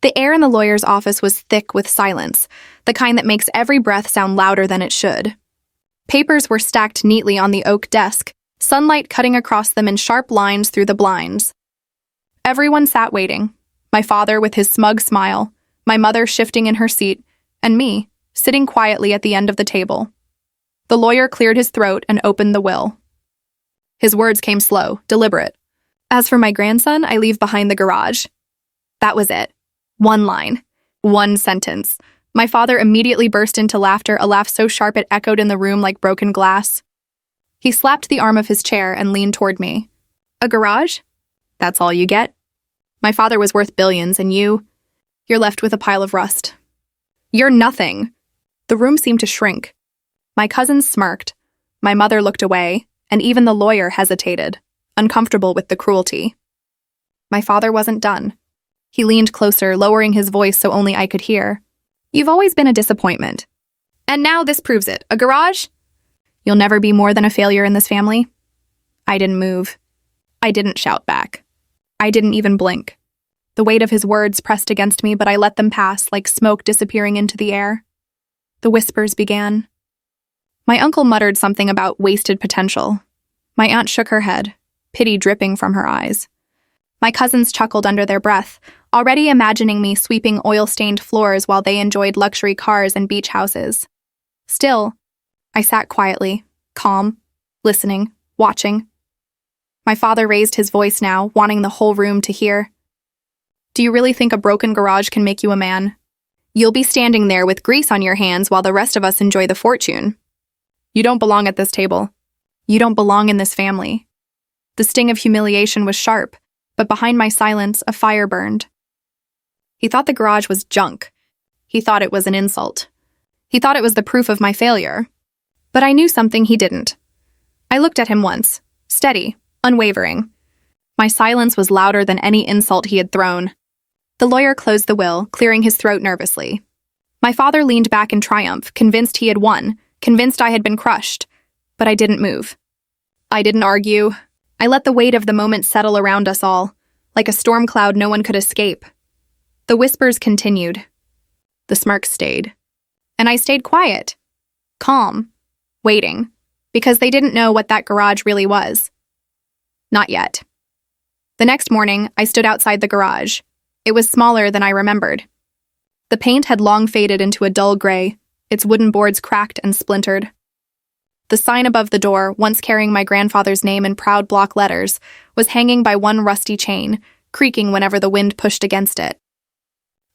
The air in the lawyer's office was thick with silence, the kind that makes every breath sound louder than it should. Papers were stacked neatly on the oak desk, sunlight cutting across them in sharp lines through the blinds. Everyone sat waiting, my father with his smug smile, my mother shifting in her seat, and me, sitting quietly at the end of the table. The lawyer cleared his throat and opened the will. His words came slow, deliberate. As for my grandson, I leave behind the garage. That was it. One line. One sentence. My father immediately burst into laughter, a laugh so sharp it echoed in the room like broken glass. He slapped the arm of his chair and leaned toward me. A garage? That's all you get? My father was worth billions, and you're left with a pile of rust. You're nothing. The room seemed to shrink. My cousins smirked. My mother looked away, and even the lawyer hesitated, uncomfortable with the cruelty. My father wasn't done. He leaned closer, lowering his voice so only I could hear. You've always been a disappointment. And now this proves it. A garage? You'll never be more than a failure in this family. I didn't move. I didn't shout back. I didn't even blink. The weight of his words pressed against me, but I let them pass like smoke disappearing into the air. The whispers began. My uncle muttered something about wasted potential. My aunt shook her head, pity dripping from her eyes. My cousins chuckled under their breath, already imagining me sweeping oil-stained floors while they enjoyed luxury cars and beach houses. Still, I sat quietly, calm, listening, watching. My father raised his voice now, wanting the whole room to hear. Do you really think a broken garage can make you a man? You'll be standing there with grease on your hands while the rest of us enjoy the fortune. You don't belong at this table. You don't belong in this family. The sting of humiliation was sharp, but behind my silence, a fire burned. He thought the garage was junk. He thought it was an insult. He thought it was the proof of my failure. But I knew something he didn't. I looked at him once, steady, unwavering. My silence was louder than any insult he had thrown. The lawyer closed the will, clearing his throat nervously. My father leaned back in triumph, convinced he had won, convinced I had been crushed. But I didn't move. I didn't argue. I let the weight of the moment settle around us all, like a storm cloud no one could escape. The whispers continued. The smirks stayed. And I stayed quiet, calm, waiting, because they didn't know what that garage really was. Not yet. The next morning, I stood outside the garage. It was smaller than I remembered. The paint had long faded into a dull gray, its wooden boards cracked and splintered. The sign above the door, once carrying my grandfather's name in proud block letters, was hanging by one rusty chain, creaking whenever the wind pushed against it.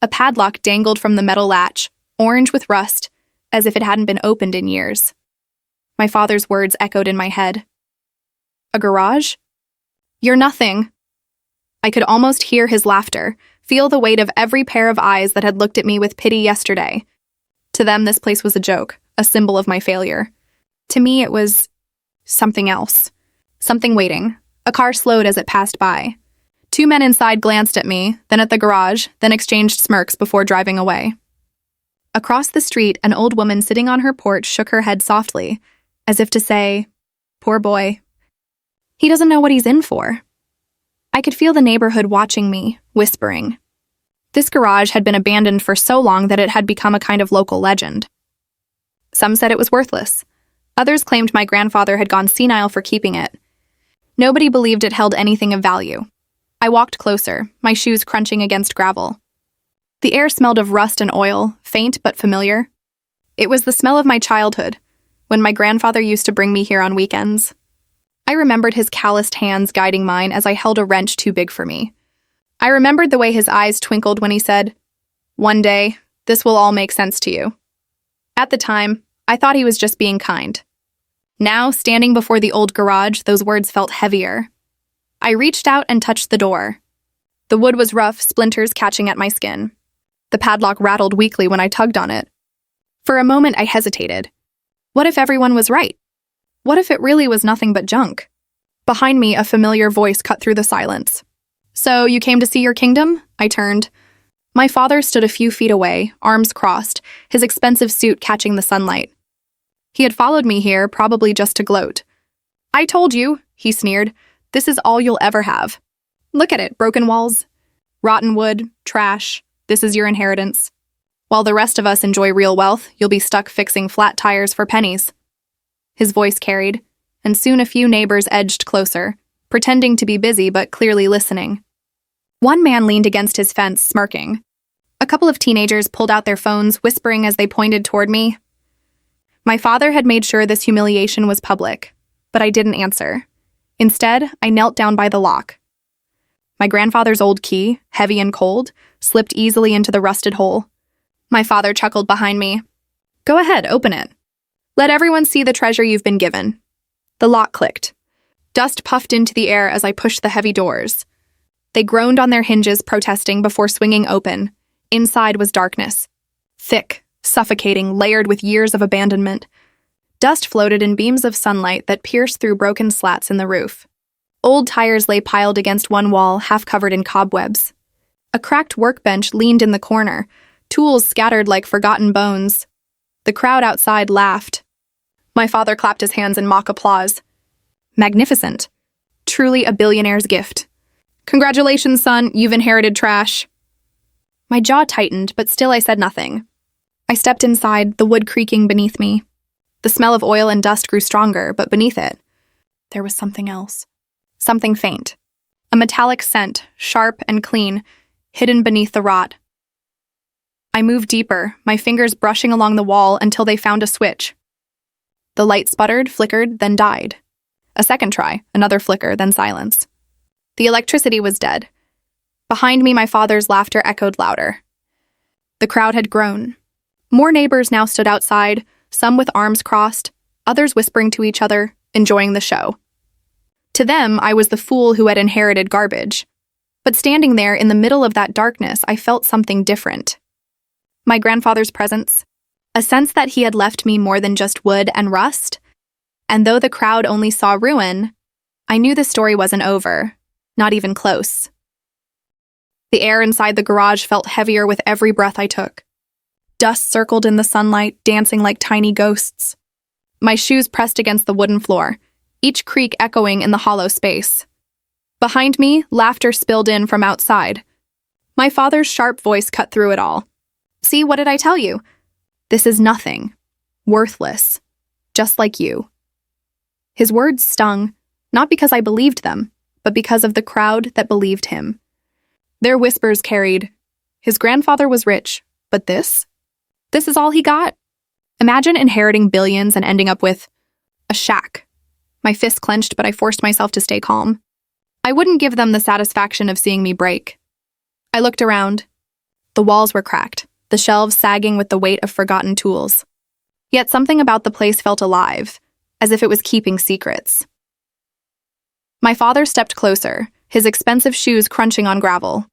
A padlock dangled from the metal latch, orange with rust, as if it hadn't been opened in years. My father's words echoed in my head. A garage? You're nothing. I could almost hear his laughter, feel the weight of every pair of eyes that had looked at me with pity yesterday. To them, this place was a joke, a symbol of my failure. To me, it was something else. Something waiting. A car slowed as it passed by. Two men inside glanced at me, then at the garage, then exchanged smirks before driving away. Across the street, an old woman sitting on her porch shook her head softly, as if to say, "Poor boy. He doesn't know what he's in for." I could feel the neighborhood watching me, whispering. This garage had been abandoned for so long that it had become a kind of local legend. Some said it was worthless. Others claimed my grandfather had gone senile for keeping it. Nobody believed it held anything of value. I walked closer, my shoes crunching against gravel. The air smelled of rust and oil, faint but familiar. It was the smell of my childhood, when my grandfather used to bring me here on weekends. I remembered his calloused hands guiding mine as I held a wrench too big for me. I remembered the way his eyes twinkled when he said, "One day, this will all make sense to you." At the time, I thought he was just being kind. Now, standing before the old garage, those words felt heavier. I reached out and touched the door. The wood was rough, splinters catching at my skin. The padlock rattled weakly when I tugged on it. For a moment, I hesitated. What if everyone was right? What if it really was nothing but junk? Behind me, a familiar voice cut through the silence. "So, you came to see your kingdom?" I turned. My father stood a few feet away, arms crossed, his expensive suit catching the sunlight. He had followed me here, probably just to gloat. "I told you," he sneered, "this is all you'll ever have. Look at it, broken walls, rotten wood, trash, This is your inheritance. While the rest of us enjoy real wealth, you'll be stuck fixing flat tires for pennies." His voice carried, and soon a few neighbors edged closer, pretending to be busy but clearly listening. One man leaned against his fence, smirking. A couple of teenagers pulled out their phones, whispering as they pointed toward me. My father had made sure this humiliation was public, but I didn't answer. Instead, I knelt down by the lock. My grandfather's old key, heavy and cold, slipped easily into the rusted hole. My father chuckled behind me. "Go ahead, open it. Let everyone see the treasure you've been given." The lock clicked. Dust puffed into the air as I pushed the heavy doors. They groaned on their hinges, protesting before swinging open. Inside was darkness. Thick, suffocating, layered with years of abandonment. Dust floated in beams of sunlight that pierced through broken slats in the roof. Old tires lay piled against one wall, half covered in cobwebs. A cracked workbench leaned in the corner, tools scattered like forgotten bones. The crowd outside laughed. My father clapped his hands in mock applause. Magnificent. Truly a billionaire's gift. "Congratulations, son, you've inherited trash." My jaw tightened, but still I said nothing. I stepped inside, the wood creaking beneath me. The smell of oil and dust grew stronger, but beneath it, there was something else. Something faint. A metallic scent, sharp and clean, hidden beneath the rot. I moved deeper, my fingers brushing along the wall until they found a switch. The light sputtered, flickered, then died. A second try, another flicker, then silence. The electricity was dead. Behind me, my father's laughter echoed louder. The crowd had grown. More neighbors now stood outside, some with arms crossed, others whispering to each other, enjoying the show. To them, I was the fool who had inherited garbage. But standing there in the middle of that darkness, I felt something different. My grandfather's presence, a sense that he had left me more than just wood and rust. And though the crowd only saw ruin, I knew the story wasn't over, not even close. The air inside the garage felt heavier with every breath I took. Dust circled in the sunlight, dancing like tiny ghosts. My shoes pressed against the wooden floor, each creak echoing in the hollow space. Behind me, laughter spilled in from outside. My father's sharp voice cut through it all. "See, what did I tell you? This is nothing. Worthless. Just like you." His words stung, not because I believed them, but because of the crowd that believed him. Their whispers carried, "His grandfather was rich, but this? This is all he got?" Imagine inheriting billions and ending up with a shack. My fist clenched, but I forced myself to stay calm. I wouldn't give them the satisfaction of seeing me break. I looked around. The walls were cracked, the shelves sagging with the weight of forgotten tools. Yet something about the place felt alive, as if it was keeping secrets. My father stepped closer, his expensive shoes crunching on gravel.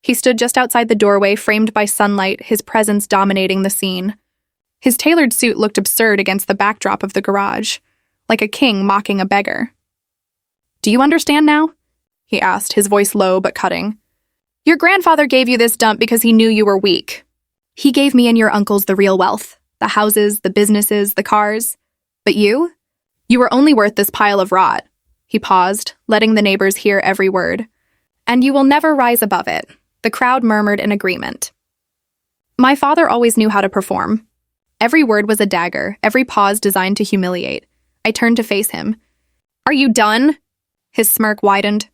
He stood just outside the doorway, framed by sunlight, his presence dominating the scene. His tailored suit looked absurd against the backdrop of the garage, like a king mocking a beggar. "Do you understand now?" he asked, his voice low but cutting. "Your grandfather gave you this dump because he knew you were weak. He gave me and your uncles the real wealth, the houses, the businesses, the cars. But you were only worth this pile of rot." He paused, letting the neighbors hear every word. "And you will never rise above it." The crowd murmured in agreement. My father always knew how to perform. Every word was a dagger, every pause designed to humiliate. I turned to face him. "Are you done?" His smirk widened.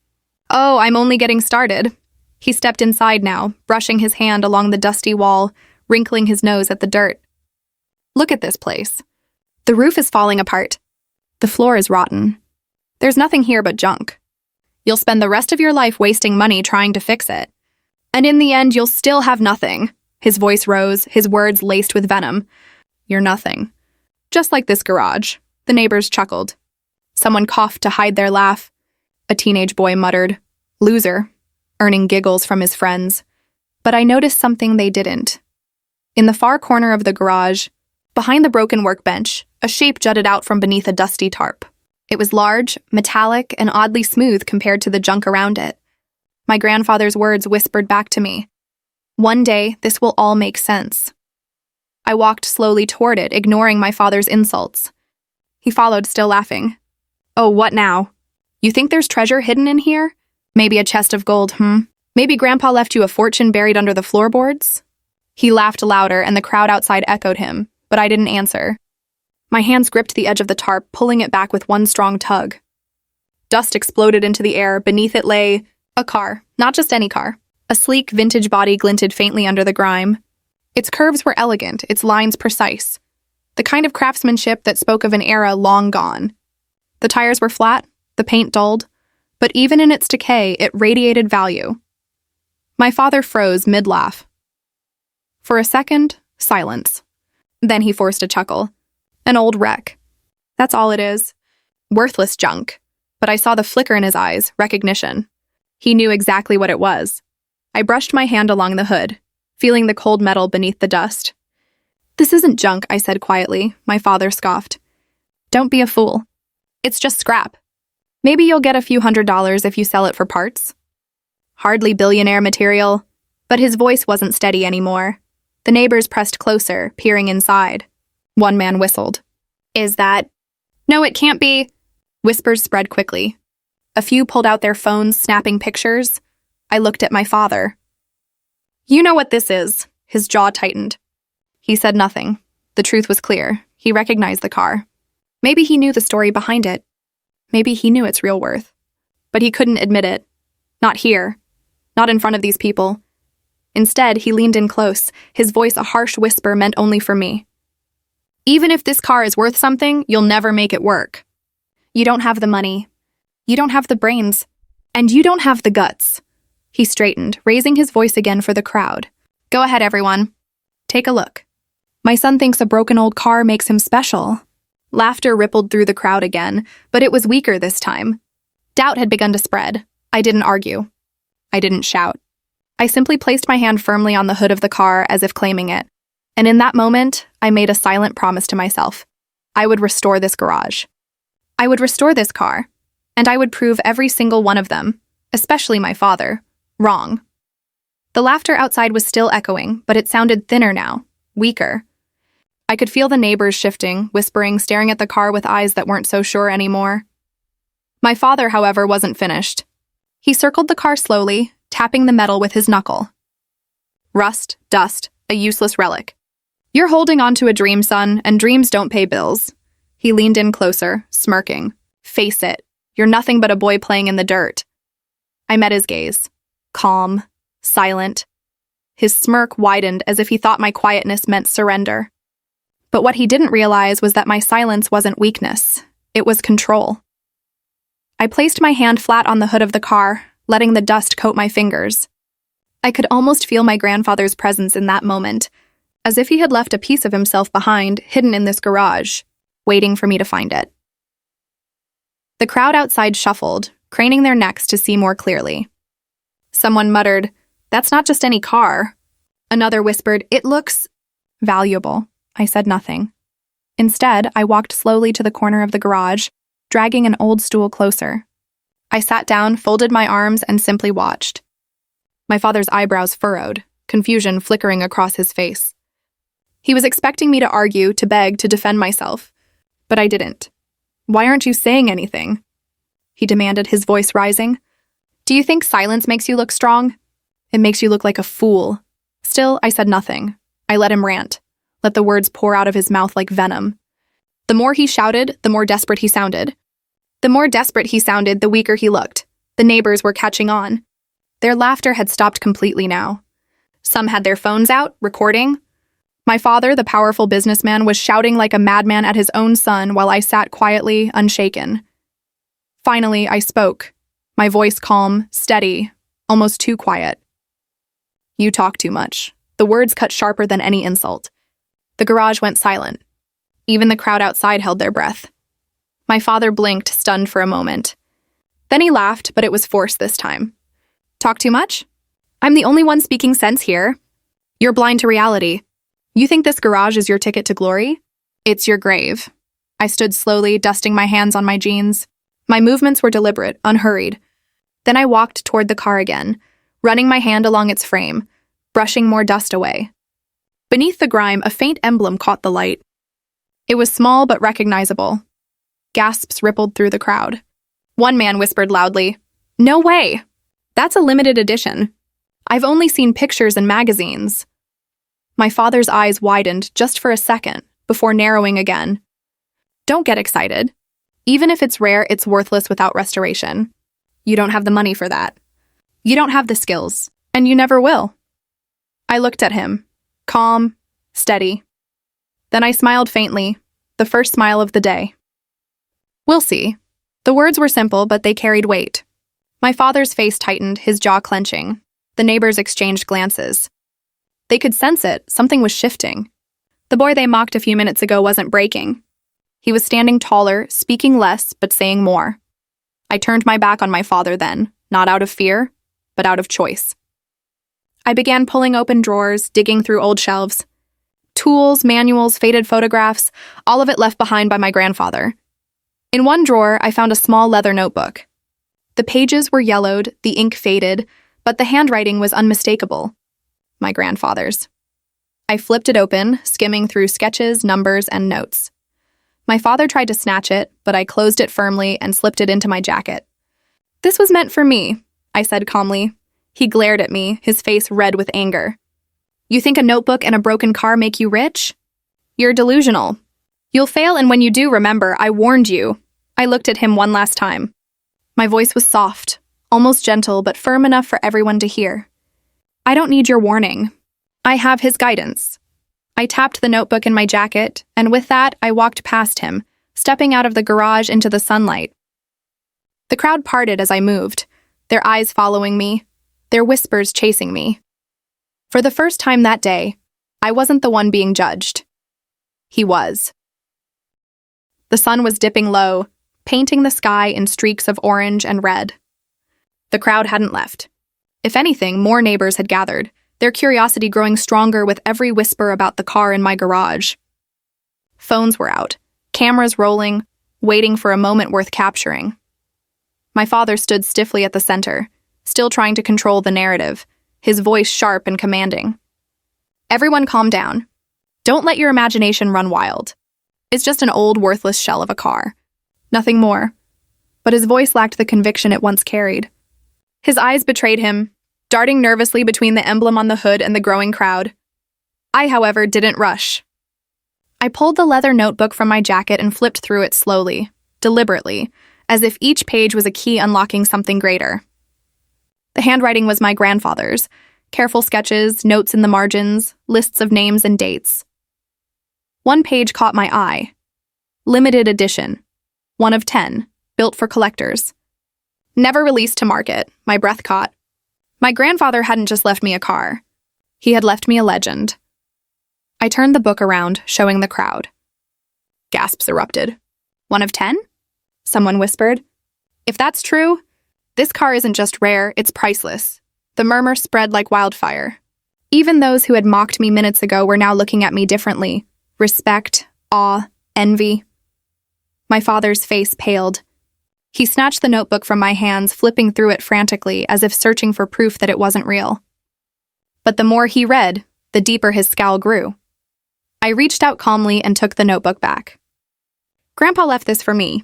"Oh, I'm only getting started." He stepped inside now, brushing his hand along the dusty wall, wrinkling his nose at the dirt. "Look at this place. The roof is falling apart. The floor is rotten. There's nothing here but junk. You'll spend the rest of your life wasting money trying to fix it. And in the end, you'll still have nothing." His voice rose, his words laced with venom. "You're nothing. Just like this garage." The neighbors chuckled. Someone coughed to hide their laugh. A teenage boy muttered, "Loser," earning giggles from his friends. But I noticed something they didn't. In the far corner of the garage, behind the broken workbench, a shape jutted out from beneath a dusty tarp. It was large, metallic, and oddly smooth compared to the junk around it. My grandfather's words whispered back to me. One day, this will all make sense. I walked slowly toward it, ignoring my father's insults. He followed, still laughing. "Oh, what now? You think there's treasure hidden in here? Maybe a chest of gold, Maybe Grandpa left you a fortune buried under the floorboards? He laughed louder, and the crowd outside echoed him, but I didn't answer. My hands gripped the edge of the tarp, pulling it back with one strong tug. Dust exploded into the air. Beneath it lay a car, not just any car. A sleek, vintage body glinted faintly under the grime. Its curves were elegant, its lines precise. The kind of craftsmanship that spoke of an era long gone. The tires were flat, the paint dulled, but even in its decay, it radiated value. My father froze mid-laugh. For a second, silence. Then he forced a chuckle. An old wreck. That's all it is. Worthless junk. But I saw the flicker in his eyes, recognition. He knew exactly what it was. I brushed my hand along the hood, feeling the cold metal beneath the dust. This isn't junk, I said quietly. My father scoffed. Don't be a fool. It's just scrap. Maybe you'll get a few $100s if you sell it for parts. Hardly billionaire material. But his voice wasn't steady anymore. The neighbors pressed closer, peering inside. One man whistled. Is that... No, it can't be... Whispers spread quickly. A few pulled out their phones, snapping pictures. I looked at my father. You know what this is. His jaw tightened. He said nothing. The truth was clear. He recognized the car. Maybe he knew the story behind it. Maybe he knew its real worth. But he couldn't admit it. Not here. Not in front of these people. Instead, he leaned in close, his voice a harsh whisper meant only for me. Even if this car is worth something, you'll never make it work. You don't have the money. You don't have the brains. And you don't have the guts. He straightened, raising his voice again for the crowd. Go ahead, everyone. Take a look. My son thinks a broken old car makes him special. Laughter rippled through the crowd again, but it was weaker this time. Doubt had begun to spread. I didn't argue. I didn't shout. I simply placed my hand firmly on the hood of the car as if claiming it. And in that moment, I made a silent promise to myself. I would restore this garage. I would restore this car. And I would prove every single one of them, especially my father, wrong. The laughter outside was still echoing, but it sounded thinner now, weaker. I could feel the neighbors shifting, whispering, staring at the car with eyes that weren't so sure anymore. My father, however, wasn't finished. He circled the car slowly, tapping the metal with his knuckle. Rust, dust, a useless relic. You're holding on to a dream, son, and dreams don't pay bills. He leaned in closer, smirking. Face it, you're nothing but a boy playing in the dirt. I met his gaze. Calm, silent. His smirk widened as if he thought my quietness meant surrender. But what he didn't realize was that my silence wasn't weakness. It was control. I placed my hand flat on the hood of the car, letting the dust coat my fingers. I could almost feel my grandfather's presence in that moment, as if he had left a piece of himself behind, hidden in this garage, waiting for me to find it. The crowd outside shuffled, craning their necks to see more clearly. Someone muttered, "That's not just any car." Another whispered, "It looks valuable." I said nothing. Instead, I walked slowly to the corner of the garage, dragging an old stool closer. I sat down, folded my arms, and simply watched. My father's eyebrows furrowed, confusion flickering across his face. He was expecting me to argue, to beg, to defend myself. But I didn't. "Why aren't you saying anything?" he demanded, his voice rising. "Do you think silence makes you look strong? It makes you look like a fool." Still, I said nothing. I let him rant, let the words pour out of his mouth like venom. The more he shouted, the more desperate he sounded. The more desperate he sounded, the weaker he looked. The neighbors were catching on. Their laughter had stopped completely now. Some had their phones out, recording. My father, the powerful businessman, was shouting like a madman at his own son while I sat quietly, unshaken. Finally, I spoke, my voice calm, steady, almost too quiet. "You talk too much." The words cut sharper than any insult. The garage went silent. Even the crowd outside held their breath. My father blinked, stunned for a moment. Then he laughed, but it was forced this time. "Talk too much? I'm the only one speaking sense here. You're blind to reality. You think this garage is your ticket to glory? It's your grave." I stood slowly, dusting my hands on my jeans. My movements were deliberate, unhurried. Then I walked toward the car again, running my hand along its frame, brushing more dust away. Beneath the grime, a faint emblem caught the light. It was small but recognizable. Gasps rippled through the crowd. One man whispered loudly, "No way! That's a limited edition. I've only seen pictures in magazines. My father's eyes widened just for a second before narrowing again. Don't get excited. Even if it's rare, it's worthless without restoration. You don't have the money for that. You don't have the skills, and you never will. I looked at him, calm, steady. Then I smiled faintly, the first smile of the day. We'll see. The words were simple, but they carried weight. My father's face tightened, his jaw clenching. The neighbors exchanged glances. They could sense it, something was shifting. The boy they mocked a few minutes ago wasn't breaking. He was standing taller, speaking less, but saying more. I turned my back on my father then, not out of fear, but out of choice. I began pulling open drawers, digging through old shelves. Tools, manuals, faded photographs, all of it left behind by my grandfather. In one drawer, I found a small leather notebook. The pages were yellowed, the ink faded, but the handwriting was unmistakable. My grandfather's. I flipped it open, skimming through sketches, numbers, and notes. My father tried to snatch it, but I closed it firmly and slipped it into my jacket. This was meant for me, I said calmly. He glared at me, his face red with anger. You think a notebook and a broken car make you rich? You're delusional. You'll fail, and when you do, remember, I warned you. I looked at him one last time. My voice was soft, almost gentle, but firm enough for everyone to hear. I don't need your warning. I have his guidance. I tapped the notebook in my jacket, and with that, I walked past him, stepping out of the garage into the sunlight. The crowd parted as I moved, their eyes following me, their whispers chasing me. For the first time that day, I wasn't the one being judged. He was. The sun was dipping low, painting the sky in streaks of orange and red. The crowd hadn't left. If anything, more neighbors had gathered, their curiosity growing stronger with every whisper about the car in my garage. Phones were out, cameras rolling, waiting for a moment worth capturing. My father stood stiffly at the center, still trying to control the narrative, his voice sharp and commanding. Everyone calm down. Don't let your imagination run wild. It's just an old, worthless shell of a car. Nothing more. But his voice lacked the conviction it once carried. His eyes betrayed him, darting nervously between the emblem on the hood and the growing crowd. I, however, didn't rush. I pulled the leather notebook from my jacket and flipped through it slowly, deliberately, as if each page was a key unlocking something greater. The handwriting was my grandfather's, careful sketches, notes in the margins, lists of names and dates. One page caught my eye. Limited edition. 1 of 10, built for collectors. Never released to market, my breath caught. My grandfather hadn't just left me a car. He had left me a legend. I turned the book around, showing the crowd. Gasps erupted. 1 of 10? Someone whispered. If that's true, this car isn't just rare, it's priceless. The murmur spread like wildfire. Even those who had mocked me minutes ago were now looking at me differently. Respect, awe, envy. My father's face paled. He snatched the notebook from my hands, flipping through it frantically, as if searching for proof that it wasn't real. But the more he read, the deeper his scowl grew. I reached out calmly and took the notebook back. Grandpa left this for me.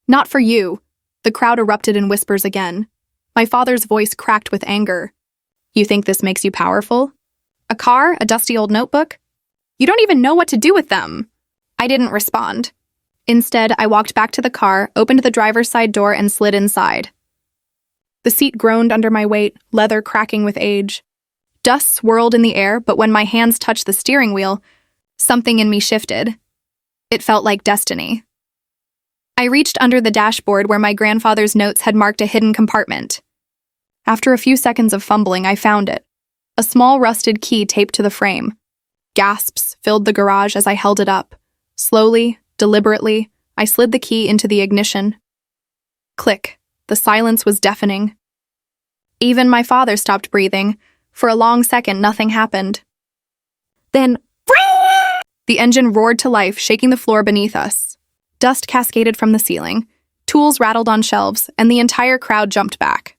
Not for you. The crowd erupted in whispers again. My father's voice cracked with anger. You think this makes you powerful? A car? A dusty old notebook? You don't even know what to do with them. I didn't respond. Instead, I walked back to the car, opened the driver's side door, and slid inside. The seat groaned under my weight, leather cracking with age. Dust swirled in the air, but when my hands touched the steering wheel, something in me shifted. It felt like destiny. I reached under the dashboard where my grandfather's notes had marked a hidden compartment. After a few seconds of fumbling, I found it. A small rusted key taped to the frame. Gasps filled the garage as I held it up. Slowly, deliberately, I slid the key into the ignition. Click. The silence was deafening. Even my father stopped breathing. For a long second, nothing happened. Then, the engine roared to life, shaking the floor beneath us. Dust cascaded from the ceiling. Tools rattled on shelves, and the entire crowd jumped back.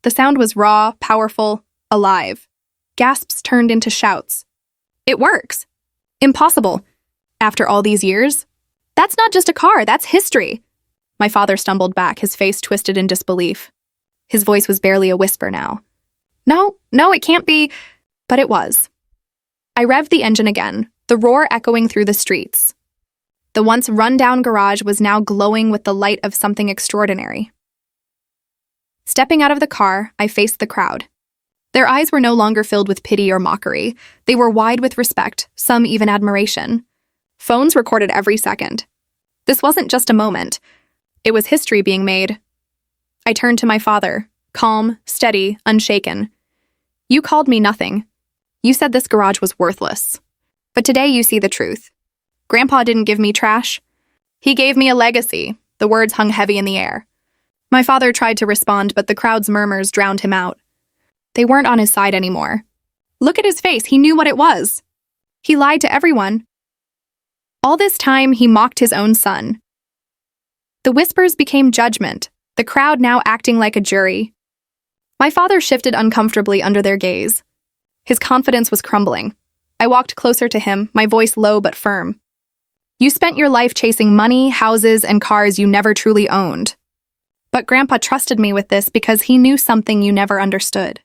The sound was raw, powerful, alive. Gasps turned into shouts. It works. Impossible. After all these years? That's not just a car, that's history. My father stumbled back, his face twisted in disbelief. His voice was barely a whisper now. No, it can't be. But it was. I revved the engine again, the roar echoing through the streets. The once run-down garage was now glowing with the light of something extraordinary. Stepping out of the car, I faced the crowd. Their eyes were no longer filled with pity or mockery. They were wide with respect, some even admiration. Phones recorded every second. This wasn't just a moment. It was history being made. I turned to my father, calm, steady, unshaken. You called me nothing. You said this garage was worthless. But today you see the truth. Grandpa didn't give me trash. He gave me a legacy. The words hung heavy in the air. My father tried to respond, but the crowd's murmurs drowned him out. They weren't on his side anymore. Look at his face. He knew what it was. He lied to everyone. All this time, he mocked his own son. The whispers became judgment, the crowd now acting like a jury. My father shifted uncomfortably under their gaze. His confidence was crumbling. I walked closer to him, my voice low but firm. You spent your life chasing money, houses, and cars you never truly owned. But Grandpa trusted me with this because he knew something you never understood.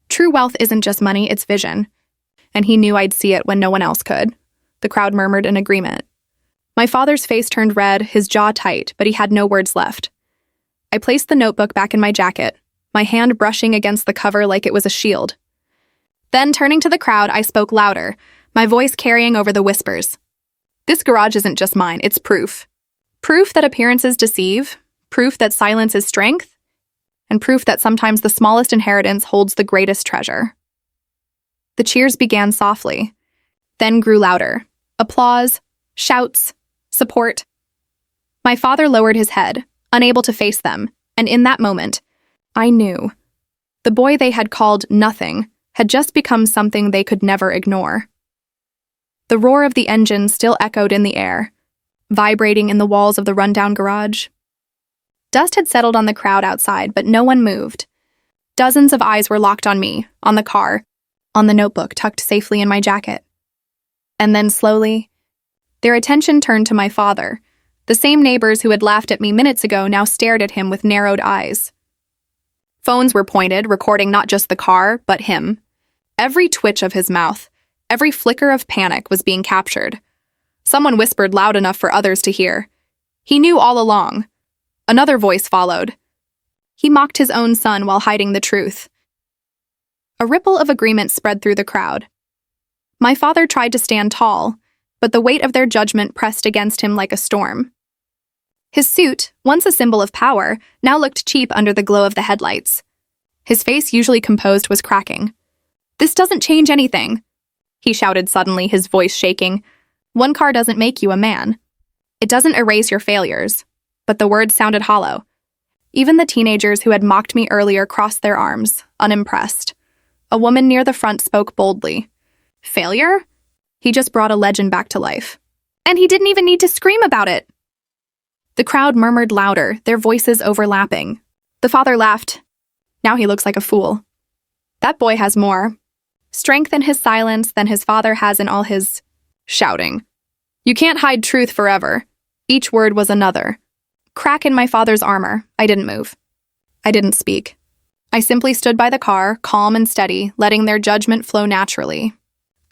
True wealth isn't just money, it's vision. And he knew I'd see it when no one else could. The crowd murmured in agreement. My father's face turned red, his jaw tight, but he had no words left. I placed the notebook back in my jacket, my hand brushing against the cover like it was a shield. Then, turning to the crowd, I spoke louder, my voice carrying over the whispers. This garage isn't just mine, it's proof. Proof that appearances deceive, proof that silence is strength, and proof that sometimes the smallest inheritance holds the greatest treasure. The cheers began softly, then grew louder. Applause, shouts, support. My father lowered his head, unable to face them, and in that moment, I knew. The boy they had called nothing had just become something they could never ignore. The roar of the engine still echoed in the air, vibrating in the walls of the rundown garage. Dust had settled on the crowd outside, but no one moved. Dozens of eyes were locked on me, on the car, on the notebook tucked safely in my jacket. And then slowly, their attention turned to my father. The same neighbors who had laughed at me minutes ago now stared at him with narrowed eyes. Phones were pointed, recording not just the car, but him. Every twitch of his mouth, every flicker of panic was being captured. Someone whispered loud enough for others to hear. He knew all along. Another voice followed. He mocked his own son while hiding the truth. A ripple of agreement spread through the crowd. My father tried to stand tall, but the weight of their judgment pressed against him like a storm. His suit, once a symbol of power, now looked cheap under the glow of the headlights. His face, usually composed, was cracking. "This doesn't change anything," he shouted suddenly, his voice shaking. "One car doesn't make you a man. It doesn't erase your failures." But the words sounded hollow. Even the teenagers who had mocked me earlier crossed their arms, unimpressed. A woman near the front spoke boldly. "Failure? He just brought a legend back to life. And he didn't even need to scream about it." The crowd murmured louder, their voices overlapping. The father laughed. "Now he looks like a fool. That boy has more strength in his silence than his father has in all his shouting. You can't hide truth forever." Each word was another crack in my father's armor. I didn't move. I didn't speak. I simply stood by the car, calm and steady, letting their judgment flow naturally.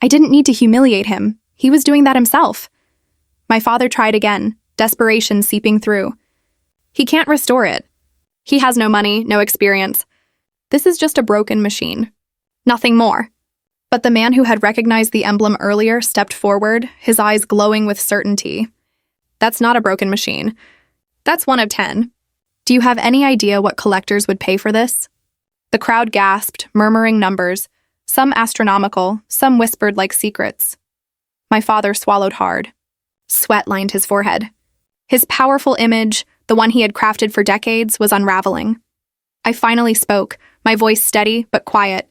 I didn't need to humiliate him. He was doing that himself. My father tried again, desperation seeping through. He can't restore it. He has no money, no experience. This is just a broken machine. Nothing more. But the man who had recognized the emblem earlier stepped forward, his eyes glowing with certainty. "That's not a broken machine. That's one of 10. Do you have any idea what collectors would pay for this?" The crowd gasped, murmuring numbers, some astronomical, some whispered like secrets. My father swallowed hard. Sweat lined his forehead. His powerful image, the one he had crafted for decades, was unraveling. I finally spoke, my voice steady but quiet.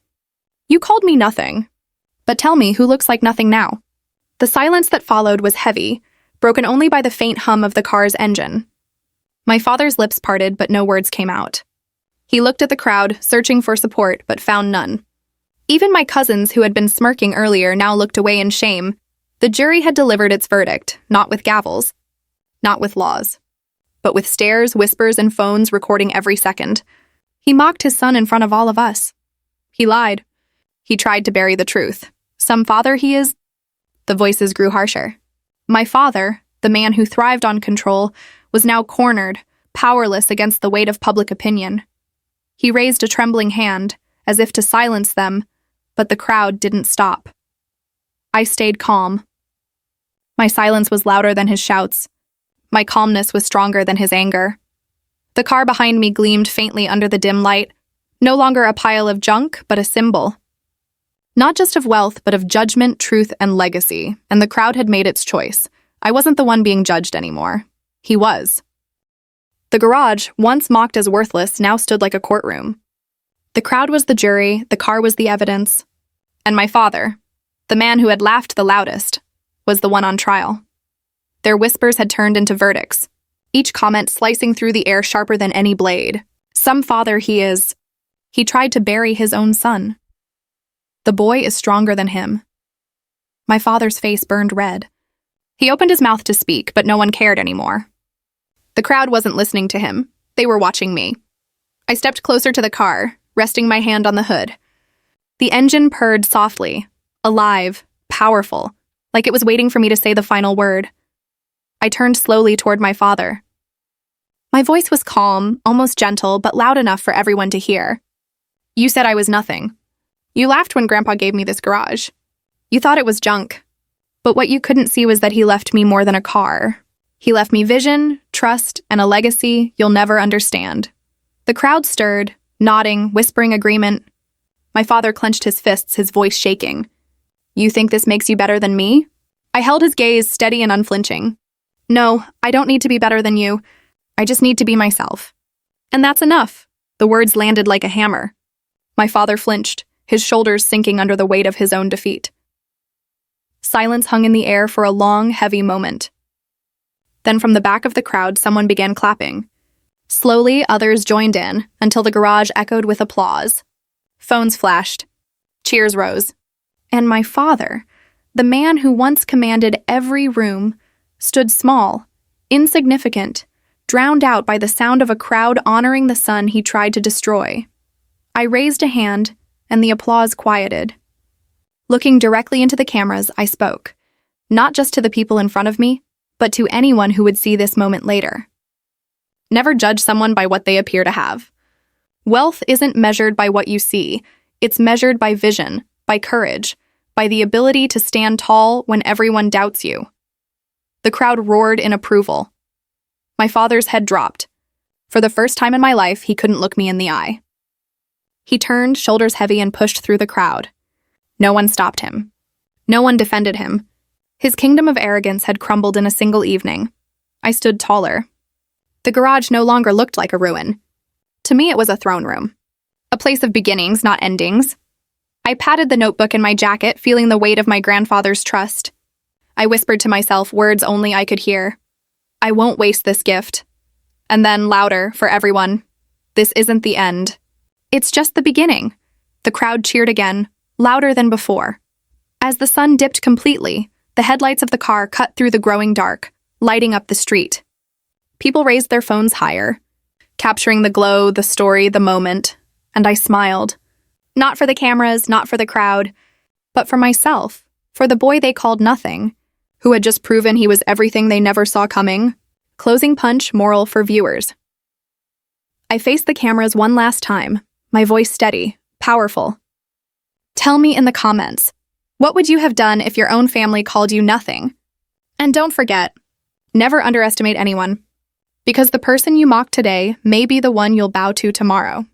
"You called me nothing. But tell me, who looks like nothing now?" The silence that followed was heavy, broken only by the faint hum of the car's engine. My father's lips parted, but no words came out. He looked at the crowd, searching for support, but found none. Even my cousins, who had been smirking earlier, now looked away in shame. The jury had delivered its verdict, not with gavels, not with laws, but with stares, whispers, and phones recording every second. He mocked his son in front of all of us. He lied. He tried to bury the truth. Some father he is. The voices grew harsher. My father, the man who thrived on control, was now cornered, powerless against the weight of public opinion. He raised a trembling hand, as if to silence them, but the crowd didn't stop. I stayed calm. My silence was louder than his shouts. My calmness was stronger than his anger. The car behind me gleamed faintly under the dim light, no longer a pile of junk, but a symbol. Not just of wealth, but of judgment, truth, and legacy, and the crowd had made its choice. I wasn't the one being judged anymore. He was. The garage, once mocked as worthless, now stood like a courtroom. The crowd was the jury, the car was the evidence, and my father, the man who had laughed the loudest, was the one on trial. Their whispers had turned into verdicts, each comment slicing through the air sharper than any blade. Some father he is. He tried to bury his own son. The boy is stronger than him. My father's face burned red. He opened his mouth to speak, but no one cared anymore. The crowd wasn't listening to him. They were watching me. I stepped closer to the car, resting my hand on the hood. The engine purred softly, alive, powerful, like it was waiting for me to say the final word. I turned slowly toward my father. My voice was calm, almost gentle, but loud enough for everyone to hear. You said I was nothing. You laughed when Grandpa gave me this garage. You thought it was junk. But what you couldn't see was that he left me more than a car. He left me vision, trust, and a legacy you'll never understand. The crowd stirred, nodding, whispering agreement. My father clenched his fists, his voice shaking. You think this makes you better than me? I held his gaze steady and unflinching. No, I don't need to be better than you. I just need to be myself. And that's enough. The words landed like a hammer. My father flinched, his shoulders sinking under the weight of his own defeat. Silence hung in the air for a long, heavy moment. Then from the back of the crowd, someone began clapping. Slowly, others joined in, until the garage echoed with applause. Phones flashed. Cheers rose. And my father, the man who once commanded every room, stood small, insignificant, drowned out by the sound of a crowd honoring the son he tried to destroy. I raised a hand, and the applause quieted. Looking directly into the cameras, I spoke, not just to the people in front of me, but to anyone who would see this moment later. Never judge someone by what they appear to have. Wealth isn't measured by what you see. It's measured by vision, by courage, by the ability to stand tall when everyone doubts you. The crowd roared in approval. My father's head dropped. For the first time in my life, he couldn't look me in the eye. He turned, shoulders heavy, and pushed through the crowd. No one stopped him. No one defended him. His kingdom of arrogance had crumbled in a single evening. I stood taller. The garage no longer looked like a ruin. To me, it was a throne room. A place of beginnings, not endings. I patted the notebook in my jacket, feeling the weight of my grandfather's trust. I whispered to myself words only I could hear. I won't waste this gift. And then, louder, for everyone. This isn't the end. It's just the beginning. The crowd cheered again, louder than before. As the sun dipped completely, the headlights of the car cut through the growing dark, lighting up the street. People raised their phones higher, capturing the glow, the story, the moment, and I smiled. Not for the cameras, not for the crowd, but for myself, for the boy they called nothing, who had just proven he was everything they never saw coming. Closing punch moral for viewers. I faced the cameras one last time, my voice steady, powerful. Tell me in the comments, what would you have done if your own family called you nothing? And don't forget, never underestimate anyone, because the person you mock today may be the one you'll bow to tomorrow.